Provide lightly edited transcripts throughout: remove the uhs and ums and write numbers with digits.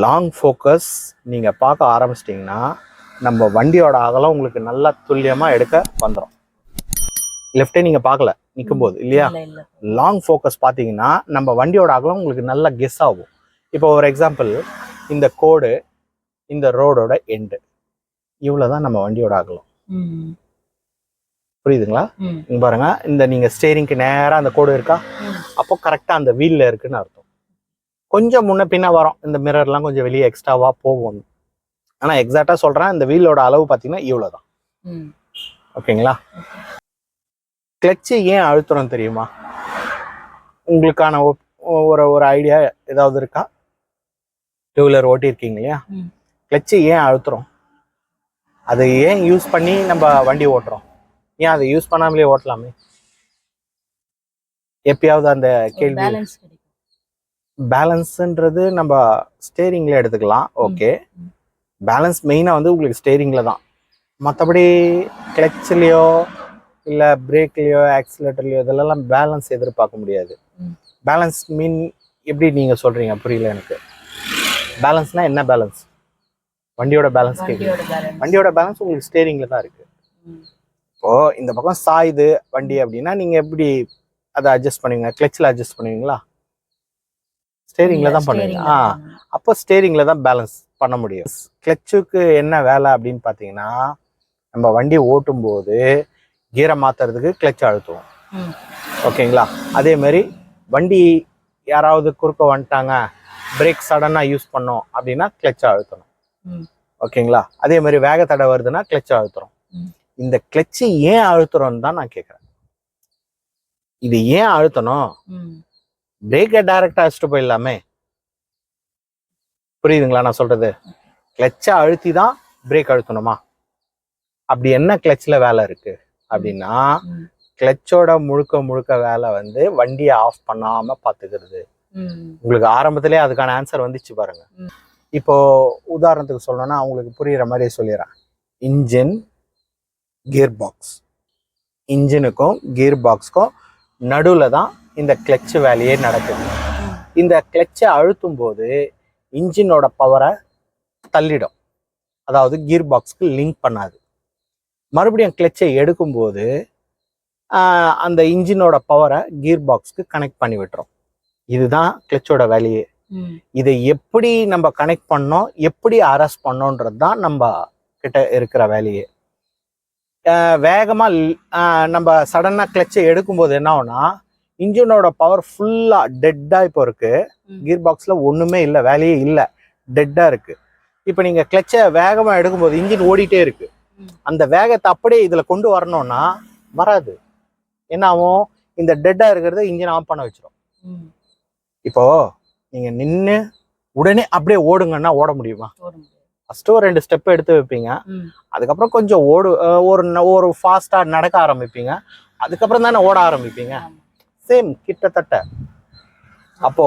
Long focus நீங்கள் பார்க்க ஆரம்பிச்சிட்டிங்கன்னா நம்ம வண்டியோட அகலம் உங்களுக்கு நல்லா துல்லியமாக எடுக்க வந்துடும். லெஃப்டே நீங்கள் பார்க்கல நிற்கும் போது இல்லையா? லாங் ஃபோக்கஸ் பார்த்தீங்கன்னா நம்ம வண்டியோட அகலம் உங்களுக்கு நல்லா கெஸ் ஆகும். இப்போ ஒரு எக்ஸாம்பிள், இந்த கோடு இந்த ரோடோட எண்டு இவ்வளோதான் நம்ம வண்டியோட அகலம். புரியுதுங்களா? இங்க பாருங்க, இந்த நீங்க ஸ்டேரிங்க்கு நேராக அந்த கோடு இருக்கா, அப்போ கரெக்டாக அந்த வீல்ல இருக்குன்னு அர்த்தம். கொஞ்சம் முன்ன பின்ன வரும், இந்த மிரர்லாம் கொஞ்சம் வெளியே எக்ஸ்ட்ராவா போகும். ஆனால் எக்ஸாக்டா சொல்றேன், இந்த வீலோட அளவு பார்த்தீங்கன்னா இவ்வளோதான். ஓகேங்களா? கிளச்சு ஏன் அழுத்துறோம் தெரியுமா? உங்களுக்கான ஒரு ஐடியா ஏதாவது இருக்கா? டூ வீலர் ஓட்டியிருக்கீங்க இல்லையா? கிளச்சு ஏன் அழுத்துறோம்? அதை ஏன் யூஸ் பண்ணி நம்ம வண்டி ஓட்டுறோம்? ஏன் அதை யூஸ் பண்ணாமலே ஓட்டலாமே? எப்பயாவது அந்த கேள்வி. பேலன்ஸ்ன்றது நம்ம ஸ்டேரிங்ல எடுத்துக்கலாம். ஓகே, பேலன்ஸ் மெயினாக வந்து உங்களுக்கு ஸ்டேரிங்ல தான். மற்றபடி கிளச்லேயோ இல்லை பிரேக்லேயோ ஆக்சிலேட்டர்லையோ இதெல்லாம் பேலன்ஸ் எதிர்பார்க்க முடியாது. பேலன்ஸ் மீன் எப்படி நீங்கள் சொல்கிறீங்க? புரியல எனக்கு. பேலன்ஸ்னா என்ன பேலன்ஸ்? வண்டியோட பேலன்ஸ் கேட்குது. வண்டியோட பேலன்ஸ் உங்களுக்கு ஸ்டேரிங்ல தான் இருக்கு. இப்போ இந்த பக்கம் சாயுது வண்டி அப்படின்னா நீங்க எப்படி அதை அட்ஜஸ்ட் பண்ணுவீங்க? கிளச்சில் அட்ஜஸ்ட் பண்ணுவீங்களா? ஸ்டேரிங்ல தான் பண்ணுவீங்க. அப்போ ஸ்டேரிங்ல தான் பேலன்ஸ் பண்ண முடியும். கிளச்சுக்கு என்ன வேலை அப்படின்னு பார்த்தீங்கன்னா, நம்ம வண்டி ஓட்டும் போது கீரை மாத்துறதுக்கு கிளச் அழுத்துவோம். ஓகேங்களா? அதே மாதிரி வண்டி யாராவது குறுக்க வந்துட்டாங்க, பிரேக் சடனா யூஸ் பண்ணோம் அப்படின்னா கிளச் அழுத்தணும். ஓகேங்களா? அதே மாதிரி வேக தடை வருதுன்னா கிளச் அழுத்துறோம். இந்த கிளச்சு ஏன் அழுத்துறோம்னு தான் நான் கேட்கறேன். இது ஏன் அழுத்தணும்? பிரேக்கை டைரக்டா அழைச்சிட்டு போயிடலாமே. புரியுதுங்களா நான் சொல்றது? கிளச்சை அழுத்தி தான் பிரேக் அழுத்தணுமா? அப்படி என்ன கிளச்சில் வேலை இருக்கு அப்படின்னா, கிளச்சோட முழுக்க வேலை வந்து வண்டியை ஆஃப் பண்ணாம பாத்துக்கிறது. உங்களுக்கு ஆரம்பத்திலே அதுக்கான ஆன்சர் வந்துச்சு பாருங்க. இப்போ உதாரணத்துக்கு சொல்லணும்னா அவங்களுக்கு புரியுற மாதிரி சொல்லிடுறேன். இன்ஜின், கியர் பாக்ஸ், இன்ஜினுக்கும் கியர் பாக்ஸ்க்கும் நடுவில் தான் இந்த கிளச்சு வேலையே நடக்குது. இந்த கிளச்சை அழுத்தும் போது இன்ஜினோட பவரை தள்ளிடும், அதாவது கியர் பாக்ஸ்க்கு லிங்க் பண்ணாது. மறுபடியும் கிளச்சை எடுக்கும்போது அந்த இன்ஜினோட பவரை கியர் பாக்ஸ்க்கு கனெக்ட் பண்ணி விட்டுரும். இதுதான் கிளச்சோட வேலையே. இதை எப்படி நம்ம கனெக்ட் பண்ணோம், எப்படி அரெஸ்ட் பண்ணோன்றது தான் நம்ம கிட்ட இருக்கிற வேலையே. வேகமா நம்ம சடனா கிளச்சை எடுக்கும்போது என்ன ஆகும்னா, இன்ஜினோட பவர் ஃபுல்லா டெட்டா இப்போ இருக்கு. கியர் பாக்ஸ்ல ஒண்ணுமே இல்லை, வேலையே இல்லை, டெட்டா இருக்கு. இப்போ நீங்க கிளச்சை வேகமா எடுக்கும்போது இன்ஜின் ஓடிட்டே இருக்கு. அந்த வேகத்தை அப்படியே இதுல கொண்டு வரணும்னா வராது. என்ன ஆகும்? இந்த டெட்டா இருக்கிறத இன்ஜின் ஆஃப் பண்ண வச்சிடும். இப்போ நீங்க நின்று உடனே அப்படியே ஓடுங்கன்னா ஓட முடியுமா? ஃபர்ஸ்ட் ஒரு 2 ஸ்டெப் எடுத்து வைப்பீங்க, அதுக்கப்புறம் கொஞ்சம் ஒரு ஃபாஸ்டா நடக்க ஆரம்பிப்பீங்க, அதுக்கப்புறம் தானே ஓட ஆரம்பிப்பீங்க. சேம் கிட்டத்தட்ட. அப்போ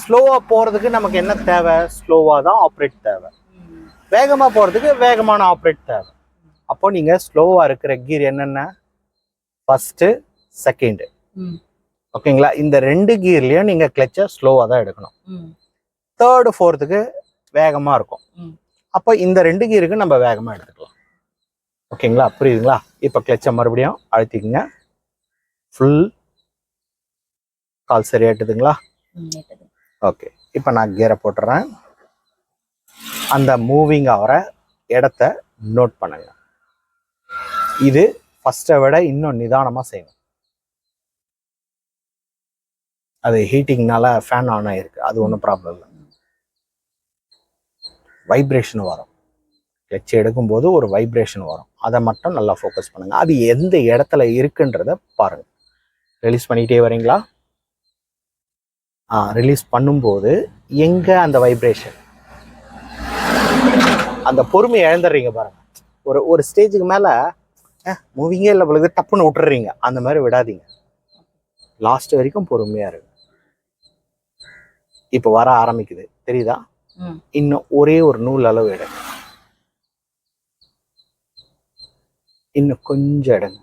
ஸ்லோவா போறதுக்கு நமக்கு என்ன தேவை? ஸ்லோவா தான் ஆப்ரேட் தேவை. வேகமா போறதுக்கு வேகமான ஆப்ரேட் தேவை. அப்போ நீங்க ஸ்லோவா இருக்கிற கீர் என்னென்ன? First, second. ஓகேங்களா? இந்த 2 கீர்லயும் நீங்க கிளச்சை ஸ்லோவா தான் எடுக்கணும். தேர்டு, ஃபோர்த்துக்கு வேகமா இருக்கும். அப்போ இந்த 2 கீருக்கு நம்ம வேகமா எடுத்துக்கலாம். ஓகேங்களா? புரியுதுங்களா? இப்போ கிளச்சை மறுபடியும் அழுத்திக்கங்க. ஃபுல் கால் சரியாட்டுதுங்களா? ஓகே, இப்போ நான் கியரை போட்டுறேன். அந்த மூவிங் ஆகிற இடத்த நோட் பண்ணுங்க. இது ஃபர்ஸ்ட்டை விட இன்னும் நிதானமாக செய்யணும். அது ஹீட்டிங்னால ஃபேன் ஆன் ஆகிருக்கு, அது ஒன்றும் ப்ராப்ளம் இல்லை. வைப்ரேஷன் வரும், கிளச் எடுக்கும்போது ஒரு வைப்ரேஷன் வரும். அதை மட்டும் நல்லா ஃபோக்கஸ் பண்ணுங்க. அது எந்த இடத்துல இருக்குன்றத பாருங்க. ரிலீஸ் பண்ணிக்கிட்டே வரீங்களா? ரிலீஸ் பண்ணும்போது எங்க அந்த வைப்ரேஷன், அந்த பொறுமையை இழந்துடுறீங்க பாருங்க. ஒரு ஸ்டேஜுக்கு மேல மூவிங்கே இல்லை பொழுது டப்புன்னு விட்டுறீங்க. அந்த மாதிரி விடாதீங்க, லாஸ்ட் வரைக்கும் பொறுமையா இருக்கு. இப்போ வர ஆரம்பிக்குது, தெரியுதா? இன்னும் ஒரே ஒரு நூல் அளவு எடுங்க, இன்னும் கொஞ்சம் எடுங்க,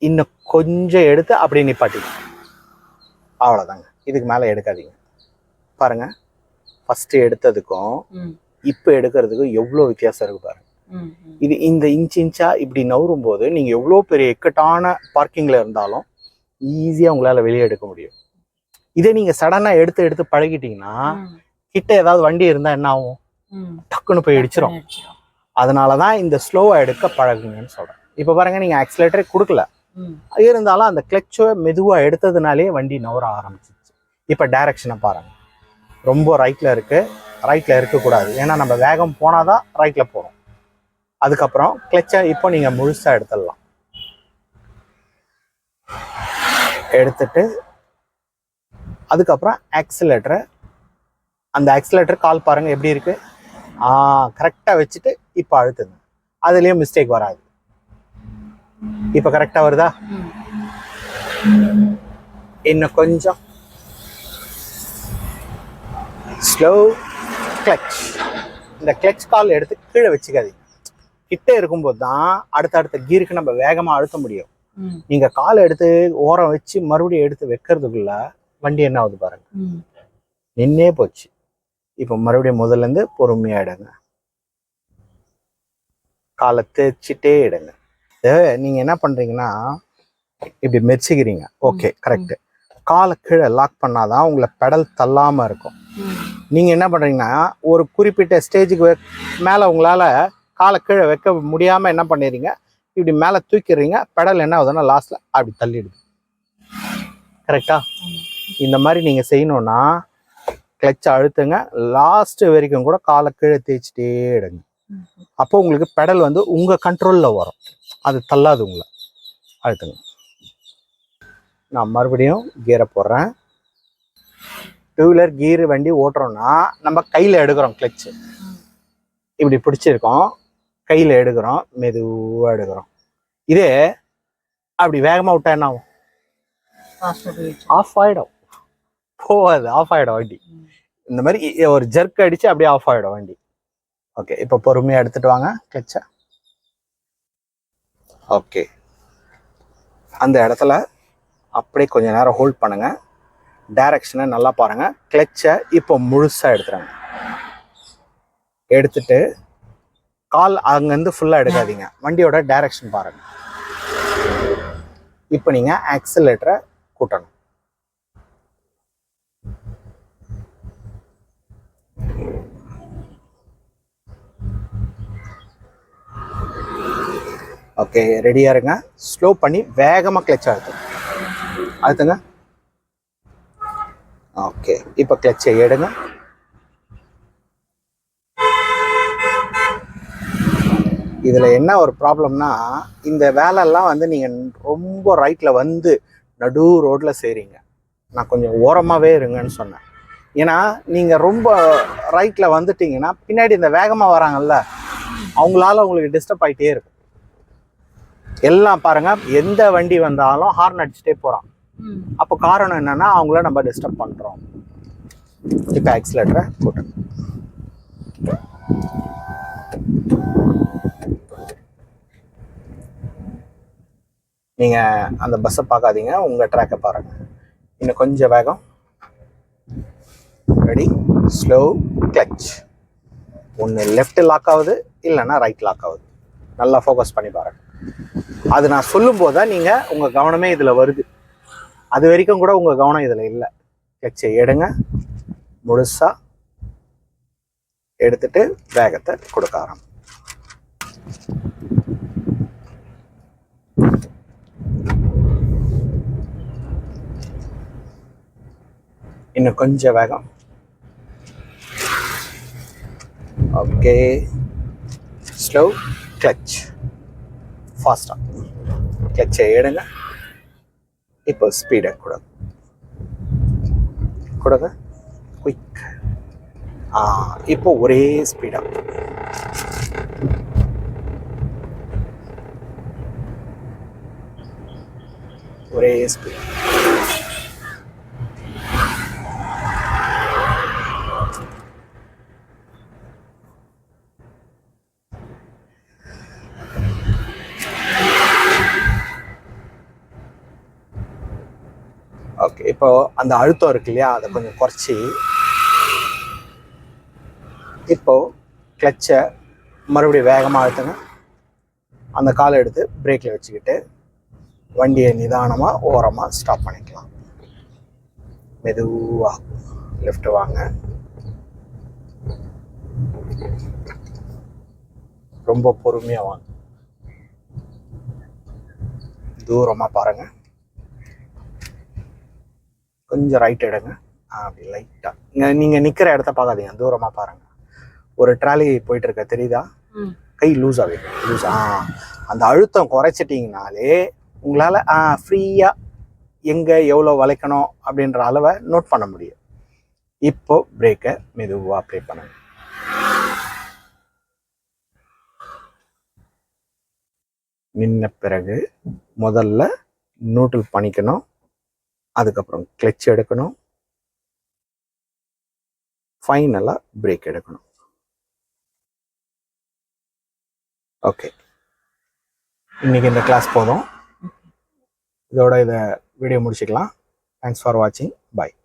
இன்னும் கொஞ்சம் எடுத்து அப்படியே நிப்பாட்டிங்க. அவ்வளோதாங்க. இதுக்கு மேலே எடுக்காதீங்க. பாருங்க, ஃபஸ்ட்டு எடுத்ததுக்கும் இப்போ எடுக்கிறதுக்கும் எவ்வளோ வித்தியாசம் இருக்கு பாருங்க. இது இந்த இன்ச்சா இப்படி நவரும் போது நீங்கள் எவ்வளோ பெரிய இக்கட்டான பார்க்கிங்கில் இருந்தாலும் ஈஸியாக உங்களால் வெளியே எடுக்க முடியும். இதே நீங்கள் சடனாக எடுத்து பழகிட்டீங்கன்னா கிட்ட ஏதாவது வண்டி இருந்தால் என்ன ஆகும்? டக்குன்னு போய் இடிச்சிடும். அதனால தான் இந்த ஸ்லோவாக எடுக்க பழகுங்கன்னு சொல்கிறேன். இப்போ பாருங்கள், நீங்கள் ஆக்சிலேட்டரே கொடுக்கல, இருந்தாலும் அந்த கிளச்சை மெதுவாக எடுத்ததுனாலே வண்டி நவர ஆரம்பிச்சிச்சு. இப்போ டைரக்ஷனை பாருங்கள், ரொம்ப ரைட்டில் இருக்குது. ரைட்டில் இருக்கக்கூடாது, ஏன்னா நம்ம வேகம் போனால் தான் ரைட்டில் போகிறோம். அதுக்கப்புறம் கிளச்சை இப்போ நீங்கள் முழுசாக எடுத்துடலாம். எடுத்துட்டு அதுக்கப்புறம் ஆக்சிலேட்டரை, அந்த ஆக்சிலேட்டர் கால் பாருங்கள் எப்படி இருக்குது. கரெக்டாக வச்சுட்டு இப்போ அழுத்துங்க. அதுலேயும் மிஸ்டேக் வராது. இப்போ கரெக்டாக வருதா? இன்னும் கொஞ்சம் ஸ்லோ கிளச். இந்த கிளச் கால் எடுத்து கீழே வச்சுக்காதீங்க. கிட்ட இருக்கும்போது தான் அடுத்த கீருக்கு நம்ம வேகமாக அழுத்த முடியும். நீங்கள் காலை எடுத்து ஓரம் வச்சு மறுபடியும் எடுத்து வைக்கிறதுக்குள்ள வண்டி என்ன ஆகுது பாருங்க, நின்னே போச்சு. இப்போ மறுபடியும் முதல்லேருந்து பொறுமையாக எடுங்க. காலை தேய்ச்சிட்டே எடுங்க. நீங்கள் என்ன பண்ணுறீங்கன்னா இப்படி மெரிச்சிக்கிறீங்க. Okay, correct. காலை கீழே லாக் பண்ணாதான் உங்களை பெடல் தள்ளாமல் இருக்கும். நீங்கள் என்ன பண்ணுறீங்கன்னா ஒரு குறிப்பிட்ட ஸ்டேஜுக்கு மேலே உங்களால் காலை கீழே வைக்க முடியாமல் என்ன பண்ணிடுறீங்க, இப்படி மேலே தூக்கிடுறீங்க. பெடல் என்ன ஆகுதுன்னா லாஸ்ட்டில் அப்படி தள்ளிடுது. கரெக்டா? இந்த மாதிரி நீங்கள் செய்யணுன்னா கிளச்சை அழுத்துங்க. லாஸ்ட்டு வரைக்கும் கூட காலை கீழே தேய்ச்சிட்டே எடுங்க. அப்போ உங்களுக்கு பெடல் வந்து உங்கள் கண்ட்ரோலில் வரும், அது தள்ளாது உங்களை. அழுத்துங்க. நான் மறுபடியும் கீரை போடுறேன். டூ வீலர் கீர் வண்டி ஓட்டுறோன்னா நம்ம கையில் எடுக்கிறோம். கிளச்சு இப்படி பிடிச்சிருக்கோம், கையில் எடுக்கிறோம், மெதுவாக எடுக்கிறோம். இதே அப்படி வேகமாக விட்டா என்ன ஆகும்? ஆஃப் ஆகிடும். போகாது, ஆஃப் ஆகிடும் வண்டி. இந்த மாதிரி ஒரு ஜர்க் அடித்து அப்படியே ஆஃப் ஆகிடும் வண்டி. ஓகே, இப்போ பொறுமையாக எடுத்துகிட்டு வாங்க கிளச்சை. ஓகே, அந்த இடத்துல அப்படியே கொஞ்சம் நேரம் ஹோல்ட் பண்ணுங்கள். டைரக்ஷனை நல்லா பாருங்கள். கிளச்சை இப்போ முழுசாக எடுத்துறாங்க. எடுத்துட்டு கால் அங்கேருந்து ஃபுல்லாக எடுக்காதீங்க. வண்டியோட டைரக்ஷன் பாருங்கள். இப்போ நீங்கள் ஆக்சிலேட்டரை கூட்டணும். ஓகே, ரெடியாக இருங்க. ஸ்லோ பண்ணி வேகமாக கிளச்சை அழுத்துங்க. ஓகே, இப்போ கிளச்சை எடுங்க. இதில் என்ன ஒரு ப்ராப்ளம்னா, இந்த வேலையெல்லாம் வந்து நீங்கள் ரொம்ப ரைட்டில் வந்து நடு ரோட்டில் செய்கிறீங்க. நான் கொஞ்சம் ஓரமாகவே இருங்கன்னு சொன்னேன். ஏன்னா நீங்கள் ரொம்ப ரைட்டில் வந்துட்டீங்கன்னா பின்னாடி இந்த வேகமாக வராங்கல்ல, அவங்களால உங்களுக்கு டிஸ்டர்ப் ஆகிட்டே இருக்கும். எல்லாம் பாருங்கள், எந்த வண்டி வந்தாலும் ஹார்ன் அடிச்சுட்டே போகிறான். அப்போ காரணம் என்னென்னா அவங்கள நம்ம டிஸ்டர்ப் பண்ணுறோம். இப்போ ஆக்சிலேட்டரை போட்டுங்க. நீங்கள் அந்த பஸ்ஸை பார்க்காதீங்க, உங்கள் ட்ராக்கை பாருங்கள். இன்னும் கொஞ்சம் வேகம். Ready, slow clutch. ஒன்று லெஃப்ட் லாக் ஆகுது, இல்லைன்னா ரைட் லாக் ஆகுது. நல்லா ஃபோக்கஸ் பண்ணி பாருங்கள். அது நான் சொல்லும்போது தான் நீங்கள் உங்கள் கவனமே இதில் வருது. அது வரைக்கும் கூட உங்கள் கவனம் இதில் இல்லை. கிளச்சை எடுங்க, முழுசாக எடுத்துட்டு வேகத்தை கொடுக்க ஆரம்பி. இன்னும் கொஞ்சம் வேகம். Okay, slow clutch. ஃபாஸ்டாக கிளச்சை எடுங்க. இப்போ ஸ்பீடை கொடுங்க. குயிக். இப்போ ஒரே ஸ்பீடாக. ஒரே ஸ்பீட். ஓகே, இப்போ அந்த அழுத்தம் இருக்கு இல்லையா, அதை கொஞ்சம் குறைச்சி இப்போ கிளச்சை மறுபடியும் வேகமாக அழுத்துங்க. அந்த காலை எடுத்து பிரேக்கில் வச்சுக்கிட்டு வண்டியை நிதானமாக ஓரமாக ஸ்டாப் பண்ணிக்கலாம். மெதுவாக லெஃப்ட் வாங்க. ரொம்ப பொறுமையாக வாங்க. தூரமாக பாருங்கள். கொஞ்சம் ரைட் எடுங்க. அப்படி லைட்டாக நீங்கள் நிற்கிற இடத்த பார்க்காதீங்க, தூரமாக பாருங்கள். ஒரு ட்ராலி போயிட்டு இருக்க தெரியுதா? கை லூஸ் ஆகிடும். அந்த அழுத்தம் குறைச்சிட்டிங்கனாலே உங்களால் ஃப்ரீயாக எங்கே எவ்வளோ வளைக்கணும் அப்படின்ற அளவை நோட் பண்ண முடியும். இப்போ பிரேக்கை மெதுவாக அப்ளை பண்ணுங்க. நின்ன பிறகு முதல்ல நியூட்ரல் பண்ணிக்கணும், அதுக்கப்புறம் கிளச் எடுக்கணும், ஃபைனலாக பிரேக் எடுக்கணும். ஓகே, இன்னைக்கு இந்த கிளாஸ் போதும். இதோட இதை வீடியோ முடிச்சுக்கலாம். தேங்க்ஸ் ஃபார் வாட்சிங். பாய்.